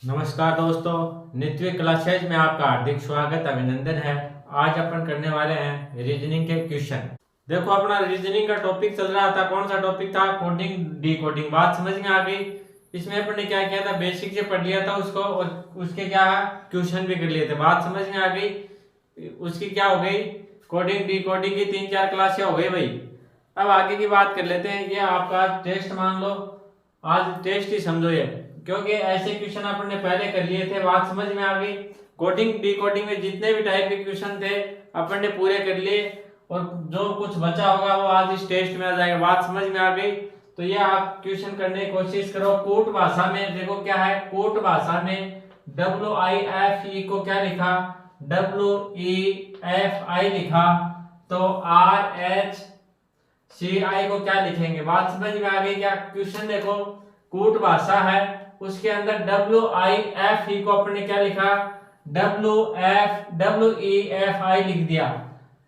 नमस्कार दोस्तों, नित्य क्लासेज में आपका हार्दिक स्वागत अभिनंदन है। आज अपन करने वाले हैं रीजनिंग के क्वेश्चन। देखो, अपना रीजनिंग का टॉपिक चल रहा था। कौन सा टॉपिक था? Coding D coding. बात समझ में आ गई। इसमें अपन ने क्या किया था, बेसिक से पढ़ लिया था उसको, और उसके क्या क्वेश्चन भी कर लिए थे। बात समझ में आ गई। उसकी क्या हो गई, कोडिंग डी कोडिंग की 3-4 क्लासें हो गई भाई। अब आगे की बात कर लेते हैं। ये आपका टेस्ट मान लो, आज टेस्ट ही समझो ये, क्योंकि ऐसे क्वेश्चन अपन ने पहले कर लिए थे। बात समझ में आ गई। कोडिंग डी कोडिंग में जितने भी टाइप के क्वेश्चन थे अपन ने पूरे कर लिए, और जो कुछ बचा होगा वो आज इस टेस्ट में आ जाएगा। बात समझ में आ गई। तो ये आप क्वेश्चन करने की कोशिश करो। कूट भाषा में देखो क्या है। कूट भाषा में WIFE को क्या लिखा, WEFI लिखा, तो RHCI को क्या लिखेंगे। बात समझ में आ गई क्या? क्वेश्चन देखो, कूट भाषा है, उसके अंदर WIFE को अपने क्या लिखा, WEFI लिख दिया।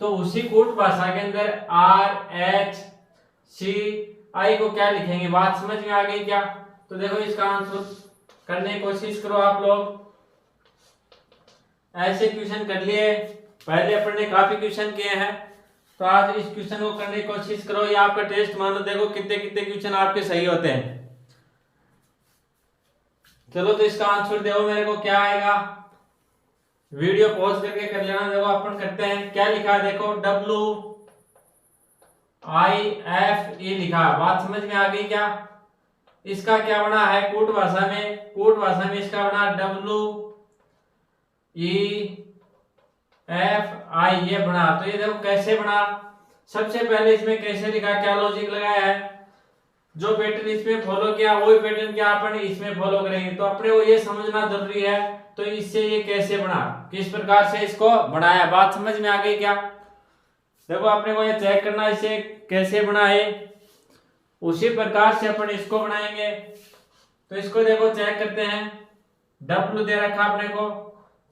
तो उसी कूट भाषा के अंदर RHCI को क्या लिखेंगे। बात समझ में आ गई क्या? तो देखो, इसका आंसर करने की कोशिश करो आप लोग। ऐसे क्वेश्चन कर लिए पहले अपन ने, काफी क्वेश्चन किए हैं, तो आज इस क्वेश्चन को करने की कोशिश करो। ये आपका टेस्ट मानो, देखो कितने कितने क्वेश्चन आपके सही होते हैं। चलो, तो इसका आंसर देखो मेरे को क्या आएगा। वीडियो पॉज करके कर लेना। देखो अपन करते हैं, क्या लिखा है देखो, WIFE लिखा है। बात समझ में आ गई क्या? इसका क्या बना है कूट भाषा में, कूट भाषा में इसका बना WEFI, ये बना। तो ये देखो कैसे बना। सबसे पहले इसमें कैसे लिखा, क्या लॉजिक लगाया है, जो पैटर्न इसमें फॉलो किया वही पैटर्न क्या अपन इसमें फॉलो करेंगे। तो अपने को ये समझना जरूरी है। तो इससे ये कैसे बना, किस प्रकार से इसको बनाया। बात समझ में आ गई क्या? देखो, अपने को ये चेक करना इसे कैसे बना है, उसी प्रकार से अपन इसको बनाएंगे। तो इसको देखो चेक करते हैं। W दे रखा अपने को,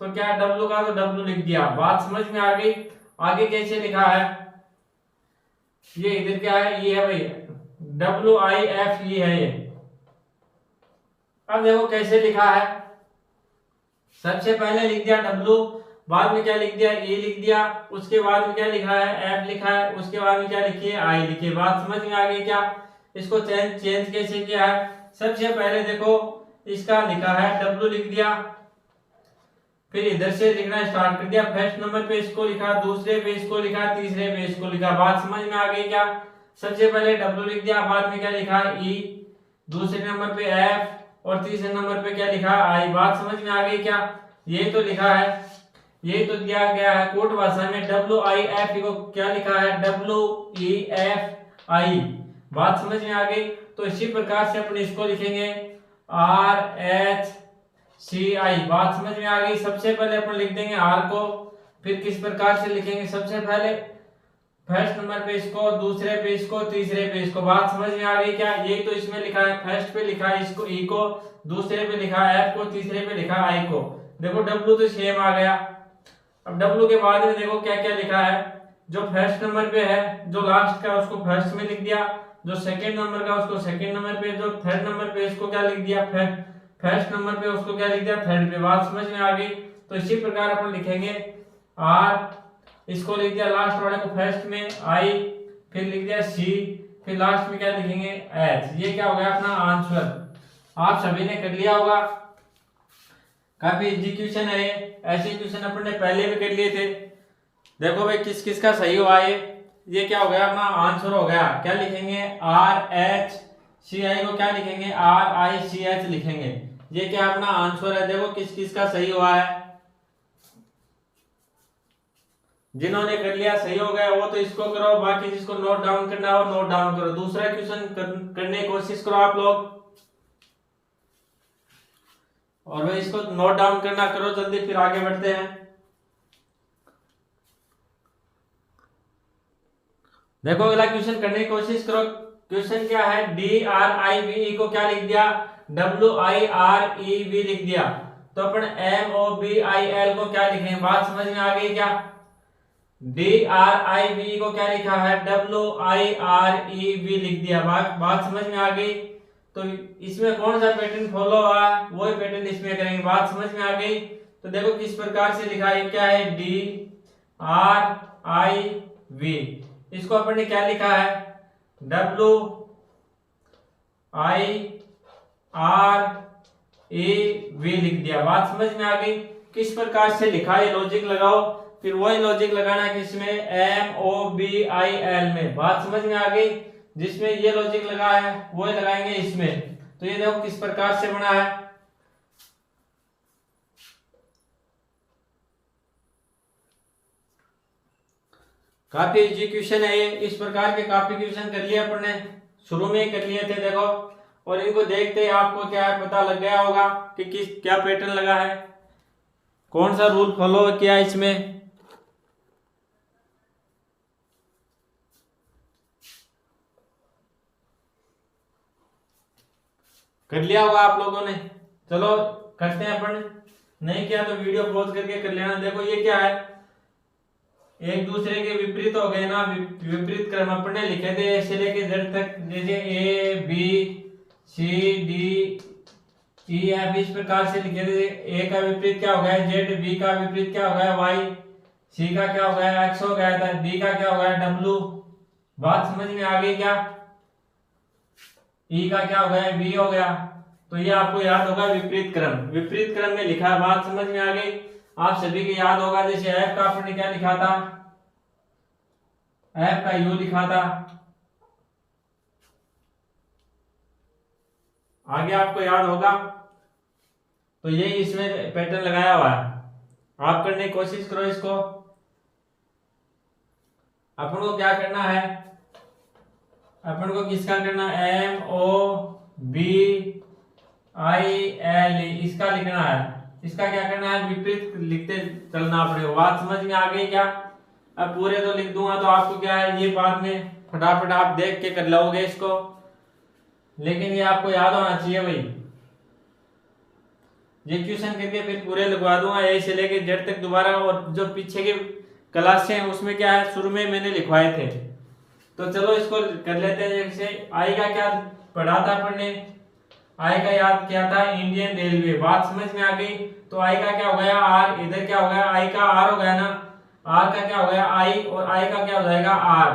तो क्या W का तो W लिख दिया। बात समझ में आ गई। आगे कैसे लिखा है, ये इधर क्या है, ये है भाई WIFE है ये। अब देखो कैसे लिखा है। सबसे पहले लिख दिया W, बाद में क्या लिख दिया, E लिख दिया, उसके बाद में क्या लिखा है, F लिखा है, उसके बाद में क्या लिखी है, I लिखी है। बात समझ में आ गई क्या? इसको चेंज कैसे किया है। सबसे पहले देखो, इसका लिखा है W लिख दिया, फिर इधर से लिखना स्टार्ट कर दिया। फर्स्ट नंबर पे इसको लिखा, दूसरे पे इसको लिखा, तीसरे पे इसको लिखा। बात समझ में आ गई क्या? सबसे पहले W लिख दिया, बाद में क्या लिखा, E, दूसरे नंबर पे F, और तीसरे नंबर पे क्या लिखा, I। बात समझ में आ गई क्या? ये तो लिखा है, ये तो दिया गया है कोट भाषा में। WIFE को क्या लिखा है, WEFI। बात समझ में आ गई। तो इसी प्रकार से अपन इसको लिखेंगे RHCI। बात समझ में आ गई। सबसे पहले अपन लिख देंगे R को, फिर किस प्रकार से लिखेंगे, सबसे पहले फर्स्ट नंबर पे इसको, दूसरे पे इसको, तीसरे पे इसको। बात समझ में आ गई क्या? यही तो इसमें लिखा है। फर्स्ट पे लिखा है इसको E को, दूसरे पे लिखा है F को, तीसरे पे लिखा है I को। देखो W तो सेम आ गया। अब W के बाद में देखो क्या क्या लिखा है। जो फर्स्ट नंबर पे है, जो लास्ट का उसको फर्स्ट में लिख दिया, जो सेकंड नंबर का उसको सेकंड नंबर पे, जो थर्ड नंबर पे इसको क्या लिख दिया, फर्स्ट नंबर पे उसको क्या लिख दिया, थर्ड पे। बात समझ में आ गई। तो इसी प्रकार अपन लिखेंगे R, इसको लिख दिया लास्ट वाले को फर्स्ट में I, फिर लिख दिया C, फिर लास्ट में क्या लिखेंगे, H। ये क्या हो गया अपना आंसर। आप सभी ने कर लिया होगा। काफी इजी क्वेश्चन है ये। ऐसे क्वेश्चन अपन ने पहले भी कर लिए थे। देखो भाई किस किस का सही हुआ ये क्या हो गया, अपना आंसर हो गया। क्या लिखेंगे, RHCI को क्या लिखेंगे, RICH लिखेंगे। ये क्या अपना आंसर है। देखो किस किस का सही हुआ है। जिन्होंने कर लिया सही हो गया वो तो इसको करो, बाकी जिसको नोट डाउन करना हो नोट डाउन करो। दूसरा क्वेश्चन करने की कोशिश करो आप लोग, और भाई इसको नोट डाउन करना करो जल्दी, फिर आगे बढ़ते हैं। देखो अगला क्वेश्चन करने की कोशिश करो। क्वेश्चन क्या है, DRIVE को क्या लिख दिया, WIREV लिख दिया। तो अपन MOBIL को क्या लिखेंगे। बात समझ में आ गई क्या? DRIV को क्या लिखा है, WIREV लिख दिया। बात समझ में आ गई। तो इसमें कौन सा पैटर्न फॉलो हुआ वही पैटर्न इसमें करेंगे। बात समझ में आ गई? तो देखो किस प्रकार से लिखा है, क्या है, DRIV। इसको अपन ने क्या लिखा है, WIRAV लिख दिया। बात समझ में आ गई? किस प्रकार से लिखा है लॉजिक लगाओ, फिर वही लॉजिक लगाना है किसमें, MOBIL में। बात समझ में आ गई? जिसमें ये लॉजिक लगा है वही लगाएंगे इसमें। तो ये देखो किस प्रकार से बना है, काफी इजी क्वेश्चन है ये। इस प्रकार के काफी क्वेश्चन कर लिए अपन ने, शुरू में ही कर लिए थे देखो। और इनको देखते ही आपको क्या है पता लग गया होगा कि किस क्या पैटर्न लगा है, कौन सा रूल फॉलो किया इसमें। कर लिया होगा आप लोगों ने। चलो करते हैं अपन, नहीं किया तो वीडियो पॉज करके कर लेना। देखो ये क्या है, एक दूसरे के विपरीत हो गए ना, विपरीत क्रम अपने लिखे थे ऐसे लेके जेड तक, जैसे ABCDEF इस प्रकार से लिखे थे। ए का विपरीत क्या हो गया जेड, बी का विपरीत क्या हो गया वाई, सी का क्या हो गया एक्स हो गया था, डी का क्या हो गया डब्ल्यू। बात समझ में आ गई क्या? ई का क्या हो गया बी हो गया। तो ये आपको याद होगा विपरीत क्रम, विपरीत क्रम में लिखा है। बात समझ में आ गई? आप सभी को याद होगा, जैसे एफ का आपने क्या लिखा था, एफ का यू लिखा था। आगे आपको याद होगा। तो यही इसमें पैटर्न लगाया हुआ है, आप करने की कोशिश करो इसको। अपन को क्या करना है, अपन को किसका करना है, MOBIL इसका लिखना है। इसका क्या करना है, विपरीत लिखते चलना पड़ेगा। बात समझ में आ गई क्या? अब पूरे तो लिख दूंगा तो आपको क्या है ये बाद में फटाफट आप देख के कर लोगे इसको, लेकिन ये आपको याद होना चाहिए भाई। ये क्वेश्चन करके फिर पूरे लगवा दूंगा ए से लेके जेड तक दोबारा। और जो पीछे के क्लास हैं उसमें क्या है शुरू में मैंने लिखवाए थे। तो चलो इसको कर लेते हैं। जैसे आई का क्या पढ़ा था अपन ने, आई का याद किया था इंडियन रेलवे। बात समझ में आ गई? तो आई का क्या हो गया आर, इधर क्या हो गया आई का आर हो गया ना, आर का क्या हो गया आई, और आई का क्या हो जाएगा आर।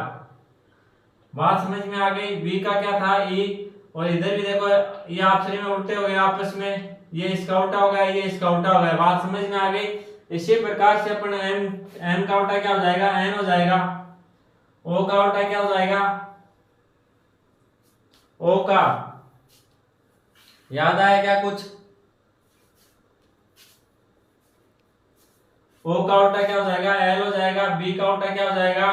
बात समझ में आ गई? बी का क्या था ई, और इधर भी देखो ये आपस में उल्टे हो गए आपस में, ये इसका उल्टा हो गया ये इसका उल्टा हो गया। बात समझ में आ गई? इसी प्रकार से अपन एम का उल्टा क्या हो जाएगा एन हो जाएगा, ओ का उल्टा क्या हो जाएगा ओ का। याद आया क्या कुछ? ओ का उल्टा क्या हो जाएगा एल हो जाएगा, बी का उल्टा क्या हो जाएगा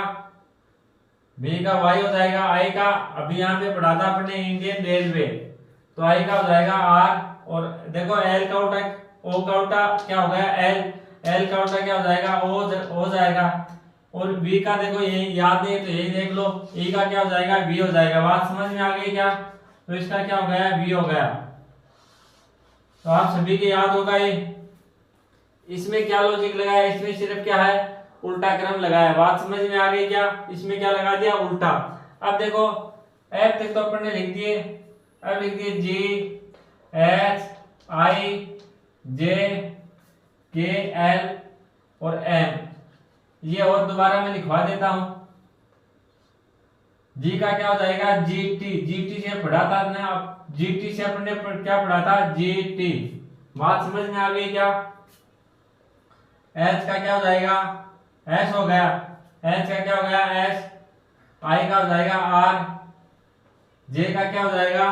बी का वाई हो जाएगा, आई का अभी यहाँ पे पढ़ा था अपने इंडियन रेलवे, तो आई का हो जाएगा आर। और देखो एल का उल्टा ओ का उल्टा क्या हो गया एल, एल का उल्टा क्या हो जाएगा ओ हो जाएगा। और बी का देखो ये याद नहीं तो यही देख लो, ई का क्या हो जाएगा बी हो जाएगा। बात समझ में आ गई क्या? तो इसका क्या हो गया बी हो गया। तो आप सभी के याद होगा ये। इसमें क्या लॉजिक लगाया, इसमें सिर्फ क्या है उल्टा क्रम लगाया। बात समझ में आ गई क्या? इसमें क्या लगा दिया उल्टा। अब देखो एफ तक तो अपन ने लिख दिए, अब लिख दिए जी एच आई जे के एल और एम। ये और दोबारा मैं लिखवा देता हूं। जी का क्या हो जाएगा जी टी, जी टी से पढ़ा था ना, जी टी से अपन ने क्या पढ़ा था जी टी। बात समझ में आ गई क्या? एच का क्या हो जाएगा एस हो गया, एच का क्या हो गया एस, आई का हो जाएगा आर, जे का क्या हो जाएगा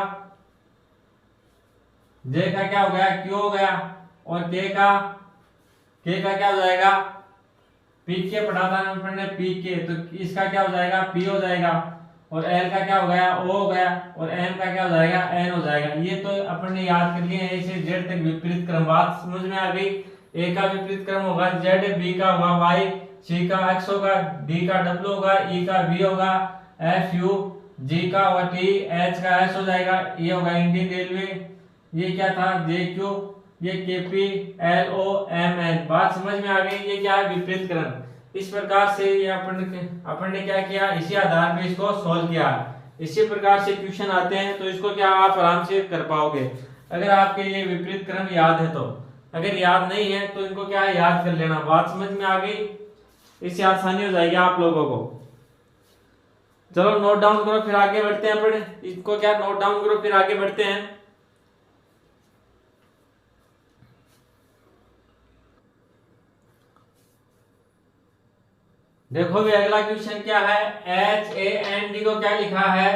जे का क्या हो गया क्यू हो गया, और के का क्या हो जाएगा पी के पढ़ा था अपन ने पी के, तो इसका क्या हो जाएगा पी हो जाएगा। और एल का क्या हो गया ओ हो गया, और एम का क्या हो जाएगा एन हो जाएगा। ये तो अपन ने याद कर लिया ऐसे जेड तक विपरीत क्रम। बात समझ में आ गई? ए का विपरीत क्रम होगा जेड, बी का होगा वाई, सी का एक्स होगा, डी का डब्ल्यू होगा, ई का बी होगा, एफ यू, जी का होगा टी, एच का एस हो जाएगा, ये होगा इंडियन रेलवे, ये क्या था जे क्यू, ये K P L O M N. बात समझ में आ गई? ये क्या है विपरीत क्रम। इस प्रकार से ये अपन ने क्या किया, इसी आधार पे इसको सोल्व किया। इसी प्रकार से क्वेश्चन आते हैं, तो इसको क्या आप आराम से कर पाओगे अगर आपके ये विपरीत क्रम याद है तो। अगर याद नहीं है तो इनको क्या है, याद कर लेना। बात समझ में आ गई? इससे आसानी हो जाएगी आप लोगों को। चलो नोट डाउन करो, फिर आगे बढ़ते हैं अपन। इसको क्या नोट डाउन करो, फिर आगे बढ़ते हैं। देखो भी अगला क्वेश्चन क्या है, HAND को क्या लिखा है,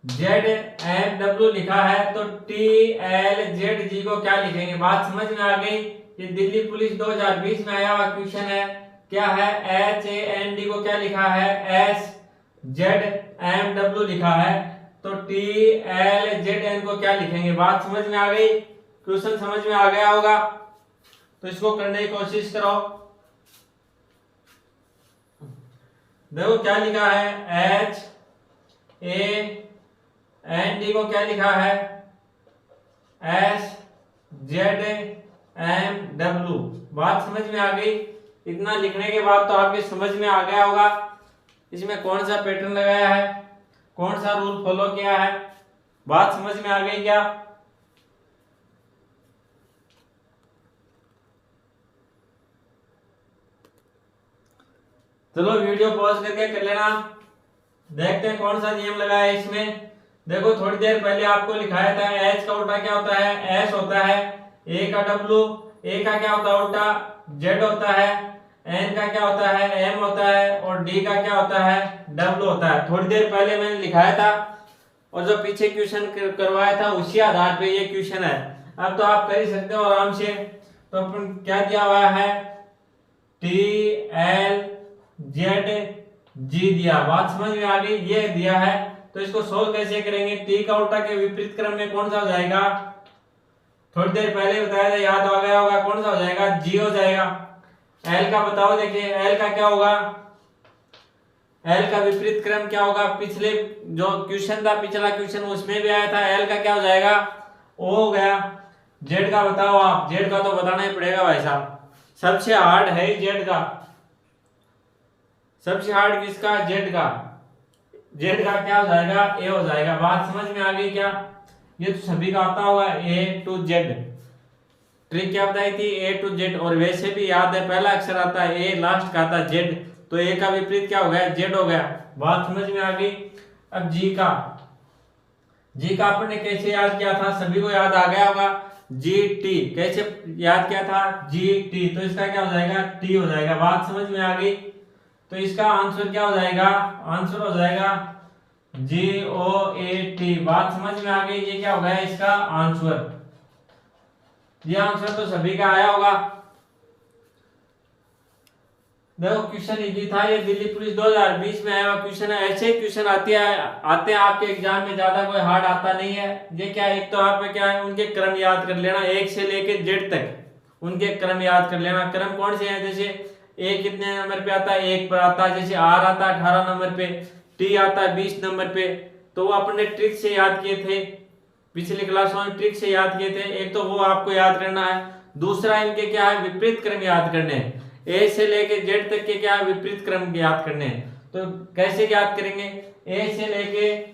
SZMW लिखा है, तो TLZG को क्या लिखेंगे? बात समझ में आ गई? ये दिल्ली पुलिस 2020 में आया हुआ क्वेश्चन है। क्या है, HAND को क्या लिखा है, SZMW लिखा है, तो TLZN को क्या लिखेंगे? बात समझ में आ गई? क्वेश्चन समझ में आ गया होगा, तो इसको करने की कोशिश करो। देखो क्या लिखा है, HAND को क्या लिखा है, SZMW। बात समझ में आ गई? इतना लिखने के बाद तो आपके समझ में आ गया होगा इसमें कौन सा पैटर्न लगाया है, कौन सा रूल फॉलो किया है। बात समझ में आ गई क्या? चलो वीडियो पॉज करके कर लेना, देखते हैं कौन सा नियम लगा है इसमें। देखो थोड़ी देर पहले आपको लिखाया था H का उल्टा क्या होता है, S होता है, A का W, A का क्या होता है उल्टा, Z होता है, N का क्या होता है, M होता है, और D का क्या होता है, W होता है। थोड़ी देर पहले मैंने लिखाया था, और जो पीछे क्वेश्चन करवाया था उसी आधार पे ये क्वेश्चन है। अब तो आप कर ही सकते हो आराम से। तो अपन क्या दिया हुआ है, TLZG दिया। बात समझ में आ गई? ये दिया है, तो इसको सोल्व कैसे करेंगे? T का उल्टा के विपरीत क्रम में कौन सा हो जाएगा? थोड़ी देर पहले बताया था, याद आ गया होगा, कौन सा हो जाएगा, G हो जाएगा। L का बताओ, देखिए L का क्या होगा, L का विपरीत क्रम क्या होगा? पिछले जो क्वेश्चन था, पिछला क्वेश्चन उसमें भी आया था, L का क्या हो जाएगा, O हो गया। Z का बताओ आप, Z का तो बताना ही पड़ेगा भाई साहब, सबसे हार्ड है Z का। सबसे हार्ड किसका? Z का। Z का क्या हो जाएगा, A हो जाएगा। बात समझ में आ गई क्या? ये तो सभी का आता होगा, A to Z। ट्रिक क्या बताई थी, A to Z, और वैसे भी याद है पहला अक्षर आता है A, लास्ट का आता है Z, तो A का विपरीत क्या हो गया, Z हो गया। बात समझ में आ गई? अब G का अपन ने कैसे याद किया था, सभी को याद आ गया होगा। GT कैसे याद किया था, GT, तो इसका क्या हो जाएगा, T हो जाएगा। बात समझ में आ गई? तो इसका आंसर क्या हो जाएगा, आंसर हो जाएगा GOAT। बात समझ में आ गई? ये क्या हो गया इसका आंसर। ये आंसर तो सभी का आया होगा। देखो क्वेश्चन इजी था, ये दिल्ली पुलिस 2020 में आया हुआ क्वेश्चन है। ऐसे क्वेश्चन आते हैं आपके एग्जाम में, ज्यादा कोई हार्ड आता नहीं है। ये क्या है, एक तो आप क्या है, उनके क्रम याद कर लेना, 1 से लेके Z तक उनके क्रम याद कर लेना। क्रम कौन से हैं, जैसे A कितने नंबर पे आता है, 1 पर आता है, जैसे R आता है 18 नंबर पे, T आता है 20 नंबर पे। तो वो अपने ट्रिक से याद किए थे, पिछली क्लासों में ट्रिक से याद किए थे। एक तो वो आपको याद करना है, दूसरा इनके क्या है, विपरीत क्रम याद करने हैं। A से लेके Z तक के क्या है, विपरीत क्रम याद करने हैं। तो कैसे याद करेंगे, A से लेके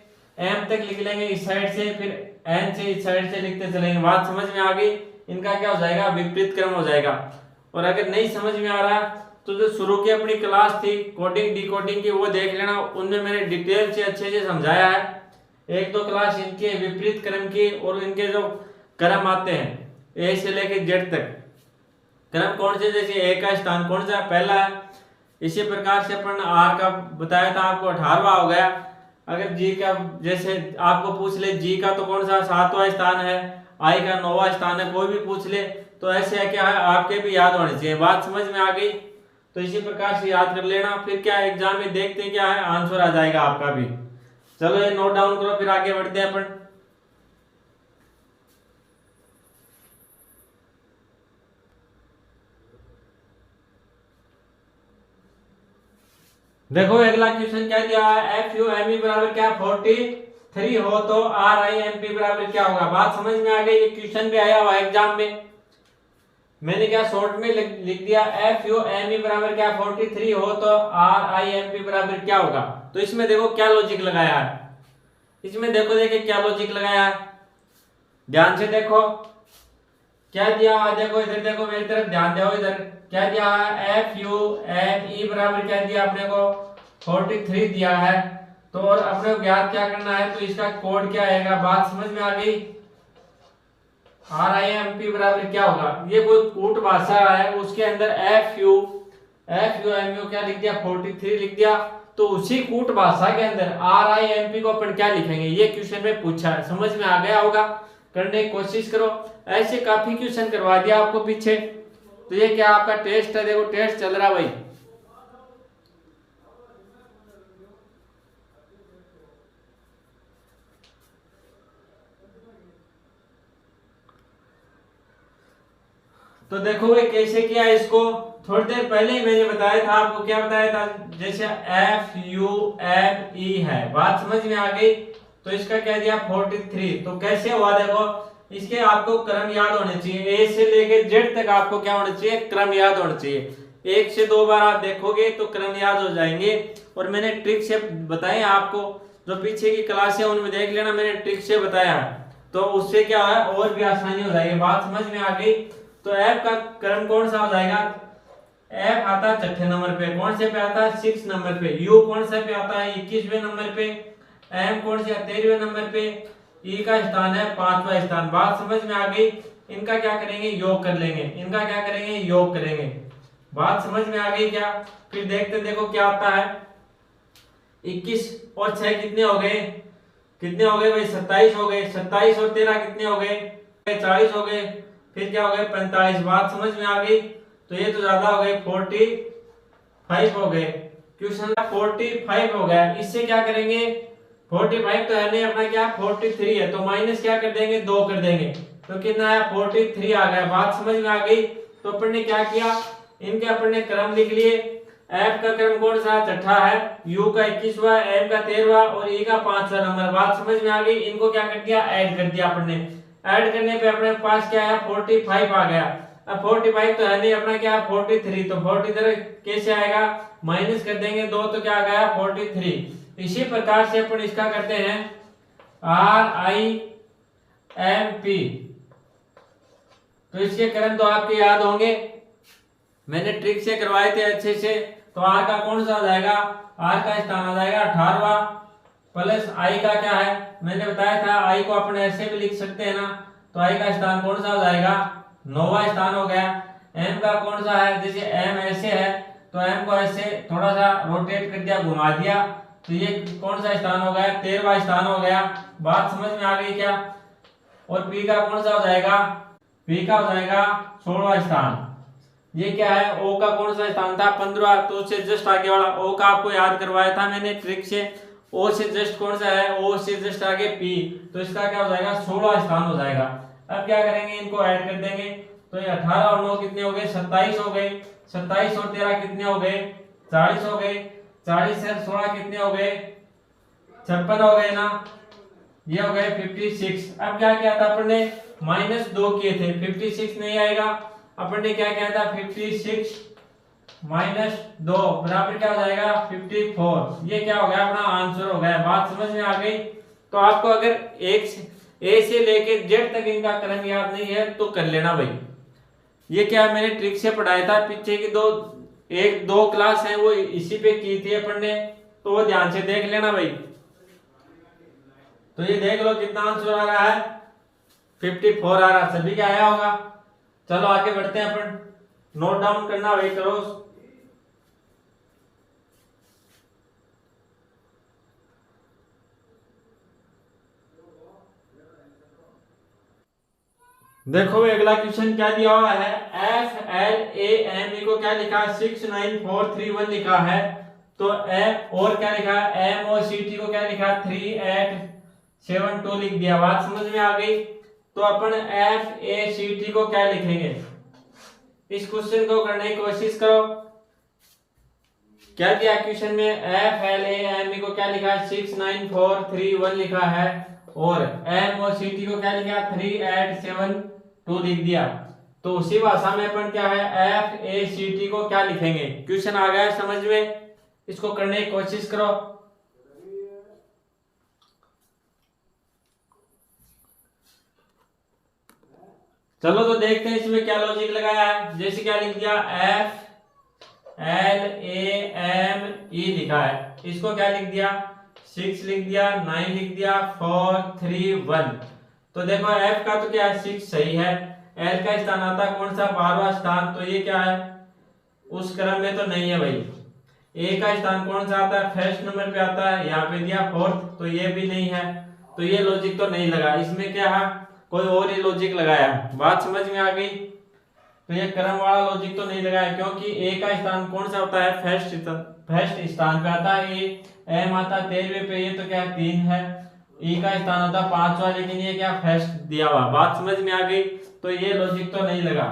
M तक लिख लेंगे इस साइड से, फिर N से इस साइड से लिखते चलेंगे। बात समझ में आ गई? इनका क्या हो जाएगा, विपरीत क्रम हो जाएगा। और अगर नहीं समझ में आ रहा तो जो शुरू की अपनी क्लास थी कोडिंग डिकोडिंग की, वो देख लेना, उनमें मैंने डिटेल से अच्छे से समझाया है। एक तो क्लास इनके विपरीत क्रम की, और इनके जो क्रम आते हैं A से लेके Z तक, क्रम कौन से, जैसे A का स्थान कौन सा पहला है, इसी प्रकार से अपन R का बताया था आपको 18वां हो गया। अगर G का जैसे आपको पूछ ले, G का तो कौन सा 7वां स्थान है, I का 9वां स्थान है, कोई भी पूछ ले तो ऐसे है क्या है, आपके भी याद होने चाहिए। बात समझ में आ गई? तो इसी प्रकार से याद कर लेना, फिर क्या एग्जाम में देखते हैं क्या है, आंसर आ जाएगा आपका भी। चलो ये नोट डाउन करो, फिर आगे बढ़ते हैं अपन। देखो अगला क्वेश्चन क्या दिया है, FUME बराबर क्या 43 हो तो RIMP बराबर क्या होगा। बात समझ में आ गई? ये क्वेश्चन भी आया हुआ एग्जाम में। मैंने क्या शॉर्ट में लिख दिया एफ यू एम ई बराबर क्या 43 हो तो आर आई एम पी बराबर क्या होगा। तो इसमें देखो क्या लॉजिक लगाया है, इसमें देखो देखिए क्या लॉजिक लगाया है, ध्यान से देखो क्या दिया है, देखो इधर देखो मेरी तरफ ध्यान दो, इधर क्या दिया है एफ यू एम ई बराबर क्या दिया अपने को 43 दिया है। तो और अपने को ज्ञात क्या करना है, तो इसका कोड क्या आएगा, बात समझ में आ गई। आर आई एम पी बराबर क्या होगा, ये कोई कूट भाषा है उसके अंदर एफ यू एम यू क्या लिख दिया 43 लिख दिया, तो उसी कूट भाषा के अंदर आर आई एम पी को अपन क्या लिखेंगे, ये क्वेश्चन में पूछा है, समझ में आ गया होगा, करने की कोशिश करो। ऐसे काफी क्वेश्चन करवा दिया आपको पीछे। तो ये क्या आपका टेस्ट है, देखो टेस्ट चल रहा भाई। तो देखो भाई कैसे किया इसको, थोड़ी देर पहले ही मैंने बताया था आपको, क्या बताया था, जैसे एफ यू एम ई है, बात समझ में आ गई। तो इसका क्या दिया 43, तो कैसे हुआ देखो, इसके आपको क्रम याद होने चाहिए, ए से लेके जेड तक आपको क्या होना चाहिए, क्रम याद होना चाहिए। एक से दो बार आप देखोगे तो क्रम याद हो जाएंगे। और मैंने ट्रिक से बताए आपको, जो पीछे की क्लास है उनमें देख लेना, मैंने ट्रिक से बताया है, तो उससे क्या है और भी आसानी हो जाएगी, बात समझ में आ गई। तो एफ का क्रम कौन सा हो जाएगा, एफ आता है छठे नंबर पे, कौन से पे आता है 6 नंबर पे, यू कौन से पे आता है 21वें नंबर पे, एम कौन से 13वें नंबर पे, ई का स्थान है 5वां स्थान, बात समझ में आ गई। इनका क्या करेंगे योग कर लेंगे, इनका क्या करेंगे योग करेंगे, बात समझ में आ गई क्या। फिर देखते देखो क्या आता है, 21 और 6 कितने हो गए, कितने हो गए भाई 27 हो गए, 27 और 13 कितने हो गए 40 हो गए, फिर क्या हो गए 45, बात समझ में आ गई। तो ये तो ज्यादा हो गए 45 हो गए, क्वेश्चन 45 हो गया। इससे क्या करेंगे 45 तो है नहीं अपना, क्या 43 है, तो माइनस क्या कर देंगे 2 कर देंगे, तो कितना है 43 आ गया, बात समझ में आ गई। तो अपन ने क्या किया, इनके अपन ने क्रम लिख लिए, एफ का क्रम कौन सा छठा है, यू का 21वां, एम का 13वां और ई का 5वां नंबर, बात समझ में आ गई। इनको क्या कर दिया ऐड कर दिया अपन ने, ऐड करने पे अपने पास क्या है 45 आ गया। अब 45 तो है नहीं अपना, क्या है 43, तो 43 कैसे आएगा, माइनस कर देंगे 2 तो क्या आ गया 43। इसी प्रकार से अपन इसका करते हैं आर आई एम पी, तो इसके क्रम तो आपके याद होंगे, मैंने ट्रिक से करवाए थे अच्छे से। तो आर का कौन सा आ जाएगा, आर का स्थान आ जाएगा 18वां, प्लस आई का क्या है, मैंने बताया था आई को अपन ऐसे भी लिख सकते हैं ना, तो आई का स्थान कौन सा हो जाएगा 9वां स्थान हो गया। एम का कौन सा है, जैसे एम ऐसे है तो एम को ऐसे थोड़ा सा रोटेट कर दिया घुमा दिया, तो ये कौन सा स्थान हो गया 13वां स्थान हो गया, बात समझ में आ गई क्या। और पी का कौन सा हो जाएगा, पी का हो जाएगा 16वां स्थान। ये क्या है ओ का कौन सा स्थान था 15, तो उससे जस्ट आगे वाला ओ का आपको याद करवाया था मैंने ट्रिक से, ओ से जस्ट कौन सा है, ओ से जस्ट आगे पी, तो इसका क्या हो जाएगा 16वां स्थान हो जाएगा। अब क्या करेंगे इनको ऐड कर देंगे, तो ये 18 और 9 कितने हो गए 27 हो गए, 27 और 13 कितने हो गए 40 हो गए, 40 से 16 कितने हो गए 56 हो गए ना, ये हो गए 56। अब क्या किया था अपन ने -2 किए थे, 56 नहीं आएगा, अपन ने क्या किया था 56 -2 बराबर क्या हो जाएगा 54। ये क्या हो गया अपना आंसर हो गया, बात समझ में आ गई। तो आपको अगर ए से लेके जेड तक इनका क्रम याद नहीं है तो कर लेना भाई। ये क्या मैंने ट्रिक से पढ़ाया था, पीछे की दो क्लास है वो इसी पे की थी अपन ने, तो वो ध्यान से देख लेना भाई। तो ये देख लो कितना आंसर आ रहा है 54 आ रहा, सभी का आया होगा। चलो आगे बढ़ते हैं अपन, नोट डाउन करना भाई करो। देखो अगला क्वेश्चन क्या दिया हुआ है, F L A M E को क्या लिखा है 69431 लिखा है, तो एफ और क्या लिखा है एम और सी टी को क्या लिखा है 3872 लिख दिया, बात समझ में आ गई। तो अपन एफ ए सी टी को क्या लिखेंगे, इस क्वेश्चन को करने की कोशिश करो। क्या दिया क्वेश्चन में, F L A M E को क्या लिखा है 69431 लिखा है, और एम और सी टी को क्या लिखा 3872 लिख दिया। तो उसी भाषा में अपन क्या है FACT को क्या लिखेंगे। क्वेश्चन आ गया है समझ में, इसको करने की कोशिश करो। चलो तो देखते हैं इसमें क्या लॉजिक लगाया है। जैसे क्या लिख दिया FLAME लिखा है, इसको क्या लिख दिया 6 लिख दिया, 9 लिख दिया, 4 3 1। तो देखो F का तो क्या है 6 सही है, L का स्थान आता है कौन सा 12वां स्थान, तो ये क्या है उस क्रम में तो नहीं है भाई। A का स्थान कौन सा आता है फर्स्ट नंबर पे आता है, यहाँ पे दिया 4th, तो ये भी नहीं है। तो ये लॉजिक तो नहीं लगा, इसमें क्या है कोई और ही लॉजिक लगाया। बात समझ में आ गई। तो ये क्रम वाला लॉजिक तो नहीं लगाया, क्योंकि ए का स्थान कौन सा होता है फर्स्ट स्थान पे आता है ए, एम आता है 13वें पे, ये तो क्या 3 है। ई का स्थान होता है 5वां, लेकिन ये क्या फर्स्ट दिया हुआ। बात समझ में आ गई। तो ये लॉजिक तो नहीं लगा।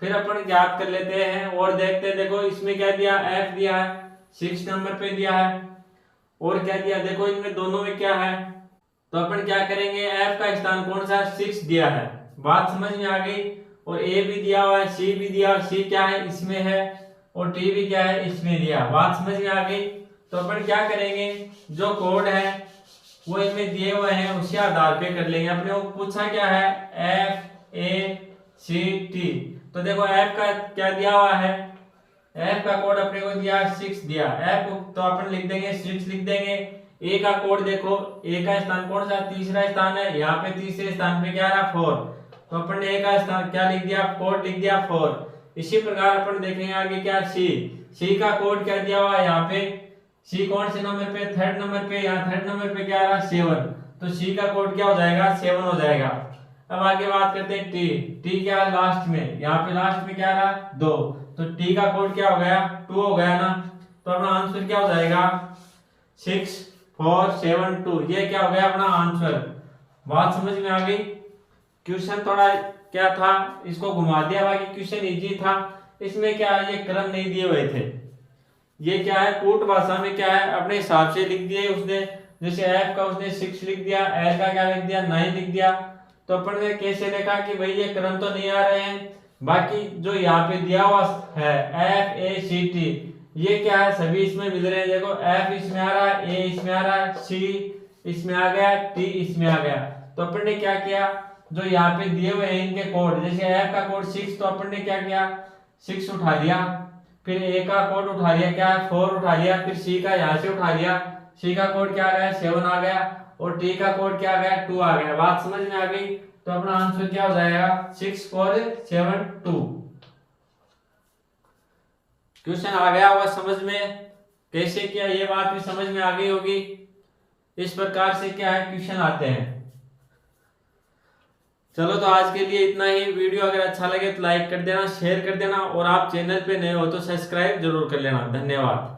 फिर अपन ज्ञात कर लेते हैं और देखते हैं। देखो इसमें क्या दिया एफ दिया है 6 नंबर पे दिया है, और क्या दिया देखो इनमें दोनों में क्या है। तो अपन क्या करेंगे एफ का स्थान कौन सा 6 दिया है। बात समझ में आ गई। और ए भी दिया हुआ है, सी भी दिया, सी क्या है इसमें है, और टी भी क्या है इसमें दिया। बात समझ में आ गई। तो अपन क्या करेंगे जो कोड है वो इनमें दिए हुए हैं उसी आधार पे कर लेंगे। अपने को पूछा क्या है FACT, तो देखो एफ का क्या दिया हुआ है, एफ का कोड अपने को दिया 6 दिया, एफ तो अपन लिख देंगे 6 लिख देंगे। ए का कोड देखो, ए का स्थान कौन सा तीसरा स्थान है, यहाँ पे तीसरे स्थान पे क्या रहा 4, तो अपन ने ए का स्थान क्या लिख दिया कोड लिख दिया 4। इसी प्रकार अपन देखेंगे आगे क्या सी का कोड क्या दिया हुआ है यहाँ पे, सी कौन से नंबर पे थर्ड नंबर पे, यहाँ थर्ड नंबर पे क्या रहा 7, तो सी का कोड क्या हो जाएगा 7 हो जाएगा। अब आगे बात करते हैं टी क्या है लास्ट में, यहाँ पे लास्ट में क्या रहा 2, तो टी का कोड क्या हो गया 2 हो गया ना। तो अपना आंसर क्या हो जाएगा 6 4 7 2, ये क्या हो गया अपना आंसर। बात समझ में आ गई। क्वेश्चन थोड़ा क्या था इसको घुमा दिया, बाकी क्वेश्चन इजी था। इसमें क्या है ये क्रम नहीं दिए हुए थे, ये क्या है कूट भाषा में क्या है अपने हिसाब से लिख दिए उसने। जैसे एफ का उसने 6 लिख दिया, एल का क्या लिख दिया 9 लिख दिया। तो अपन ने कैसे देखा कि भाई ये क्रम तो नहीं आ रहे हैं। बाकी जो यहाँ पे दिया हुआ है FACT, ये क्या है सभी इसमें मिल रहे हैं। देखो एफ इसमें आ रहा है, ए इसमें आ रहा है, सी इसमें आ गया, टी इसमें आ गया। तो अपन ने क्या किया जो यहाँ पे दिए हुए हैं इनके कोड, जैसे एफ का कोड 6, तो अपन ने क्या किया 6 उठा लिया, फिर ए का कोड उठा लिया क्या 4 उठा लिया, फिर सी का यहाँ से उठा लिया, सी का कोड क्या आ गया 7 आ गया, और टी का कोड क्या आ गया 2 आ गया। बात समझ में आ गई। तो अपना आंसर क्या हो जाएगा 6 4 7 2। क्वेश्चन आ गया होगा समझ में कैसे किया, ये बात भी समझ में आ गई होगी। इस प्रकार से क्या है क्वेश्चन आते हैं। चलो तो आज के लिए इतना ही। वीडियो अगर अच्छा लगे तो लाइक कर देना, शेयर कर देना, और आप चैनल पे नए हो तो सब्सक्राइब जरूर कर लेना। धन्यवाद।